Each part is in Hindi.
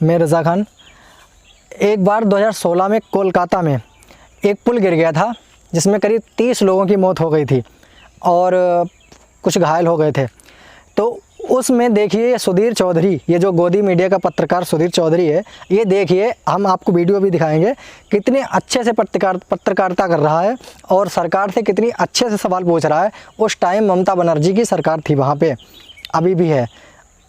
मैं रज़ा खान। एक बार 2016 में कोलकाता में एक पुल गिर गया था जिसमें करीब 30 लोगों की मौत हो गई थी और कुछ घायल हो गए थे। तो उसमें देखिए सुधीर चौधरी, ये जो गोदी मीडिया का पत्रकार सुधीर चौधरी है, ये देखिए, हम आपको वीडियो भी दिखाएंगे, कितने अच्छे से पत्रकारिता कर रहा है और सरकार से कितनी अच्छे से सवाल पूछ रहा है। उस टाइम ममता बनर्जी की सरकार थी वहाँ पे, अभी भी है।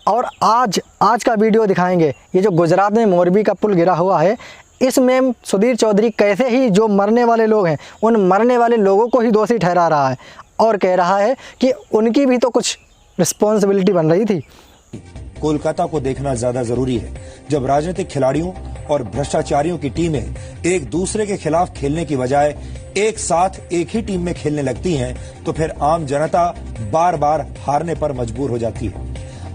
और आज का वीडियो दिखाएंगे, ये जो गुजरात में मोरबी का पुल गिरा हुआ है, इसमें सुधीर चौधरी कैसे ही जो मरने वाले लोग हैं उन मरने वाले लोगों को ही दोषी ठहरा रहा है और कह रहा है कि उनकी भी तो कुछ रिस्पॉन्सिबिलिटी बन रही थी। कोलकाता को देखना ज्यादा जरूरी है। जब राजनीतिक खिलाड़ियों और भ्रष्टाचारियों की टीमें एक दूसरे के खिलाफ खेलने की बजाय एक साथ एक ही टीम में खेलने लगती हैं, तो फिर आम जनता बार बार हारने पर मजबूर हो जाती है।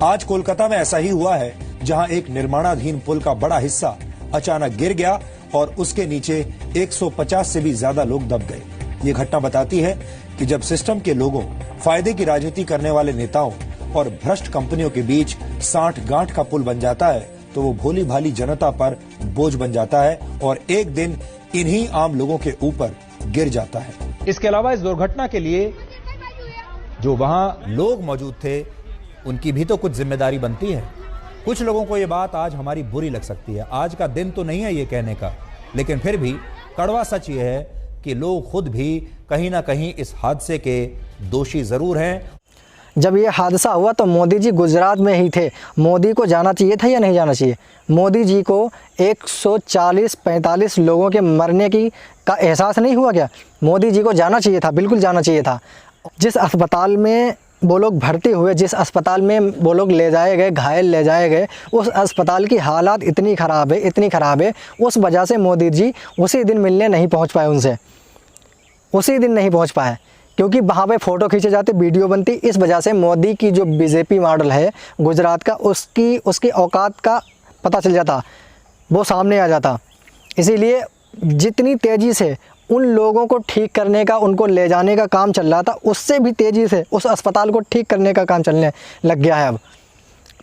आज कोलकाता में ऐसा ही हुआ है, जहां एक निर्माणाधीन पुल का बड़ा हिस्सा अचानक गिर गया और उसके नीचे 150 से भी ज्यादा लोग दब गए। ये घटना बताती है कि जब सिस्टम के लोगों, फायदे की राजनीति करने वाले नेताओं और भ्रष्ट कंपनियों के बीच साठ गांठ का पुल बन जाता है, तो वो भोली भाली जनता पर बोझ बन जाता है और एक दिन इन्हीं आम लोगों के ऊपर गिर जाता है। इसके अलावा इस दुर्घटना के लिए जो वहां लोग मौजूद थे, उनकी भी तो कुछ जिम्मेदारी बनती है। कुछ लोगों को यह बात आज हमारी बुरी लग सकती है, आज का दिन तो नहीं है ये कहने का, लेकिन फिर भी कड़वा सच ये है कि लोग खुद भी कहीं ना कहीं इस हादसे के दोषी जरूर हैं। जब ये हादसा हुआ तो मोदी जी गुजरात में ही थे। मोदी को जाना चाहिए था या नहीं जाना चाहिए? मोदी जी को 140-45 लोगों के मरने का एहसास नहीं हुआ क्या? मोदी जी को जाना चाहिए था, बिल्कुल जाना चाहिए था। जिस अस्पताल में वो लोग भर्ती हुए, जिस अस्पताल में वो लोग ले जाए गए, घायल ले जाए गए, उस अस्पताल की हालात इतनी ख़राब है, उस वजह से मोदी जी उसी दिन मिलने नहीं पहुंच पाए उनसे, उसी दिन नहीं पहुंच पाए, क्योंकि वहाँ पे फ़ोटो खींचे जाते, वीडियो बनती। इस वजह से मोदी की जो बीजेपी मॉडल है गुजरात का, उसकी औकात का पता चल जाता, वो सामने आ जाता। इसीलिए जितनी तेज़ी से उन लोगों को ठीक करने का, उनको ले जाने का काम चल रहा था, उससे भी तेज़ी से उस अस्पताल को ठीक करने का काम चलने लग गया है। अब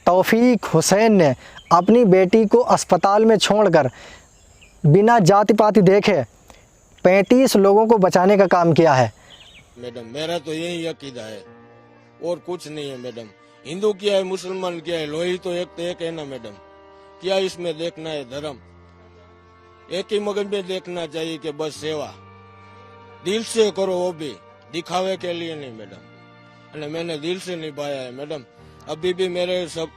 तौफीक हुसैन ने अपनी बेटी को अस्पताल में छोड़कर बिना जाति पाति देखे 35 लोगों को बचाने का काम किया है। मैडम, मेरा तो यही अकीदा है और कुछ नहीं है मैडम। हिंदू क्या है, मुसलमान क्या है, लोही तो एक है ना मैडम। क्या इसमें देखना है धर्म? एक ही मगज में देखना चाहिए कि बस सेवा दिल से करो, वो भी दिखावे के लिए नहीं मैडम। और मैंने दिल से निभाया है मैडम। अभी भी मेरे सब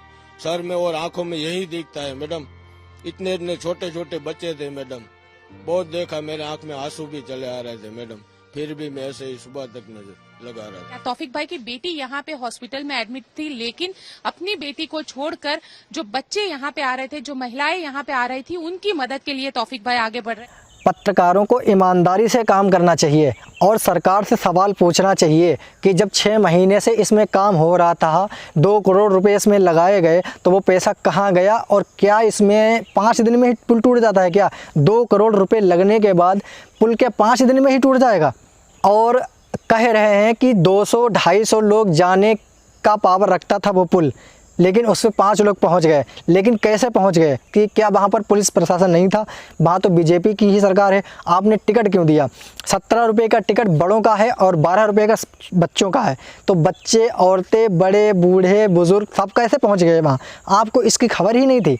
सर में और आंखों में यही दिखता है मैडम। इतने छोटे छोटे बच्चे थे मैडम, बहुत देखा, मेरे आंख में आंसू भी चले आ रहे थे मैडम, फिर भी मैं ऐसे ही सुबह तक नजर लगा रहा था। तौफीक भाई की बेटी यहाँ पे हॉस्पिटल में एडमिट थी, लेकिन अपनी बेटी को छोड़कर जो बच्चे यहाँ पे आ रहे थे, जो महिलाएं यहाँ पे आ रही थी, उनकी मदद के लिए तौफीक भाई आगे बढ़ रहे। पत्रकारों को ईमानदारी से काम करना चाहिए और सरकार से सवाल पूछना चाहिए कि जब 6 महीने से इसमें काम हो रहा था, 2 करोड़ रुपए इसमें लगाए गए, तो वो पैसा कहाँ गया? और क्या इसमें 5 दिन में ही पुल टूट जाता है क्या? 2 करोड़ रुपए लगने के बाद पुल क्या 5 दिन में ही टूट जाएगा? और कह रहे हैं कि 200-250 लोग जाने का पावर रखता था वो पुल, लेकिन उसमें 5 लोग पहुंच गए। लेकिन कैसे पहुंच गए? कि क्या वहां पर पुलिस प्रशासन नहीं था? वहां तो बीजेपी की ही सरकार है। आपने टिकट क्यों दिया? 17 रुपये का टिकट बड़ों का है और 12 रुपये का बच्चों का है। तो बच्चे, औरतें, बड़े, बूढ़े, बुजुर्ग सब कैसे पहुंच गए वहाँ? आपको इसकी खबर ही नहीं थी।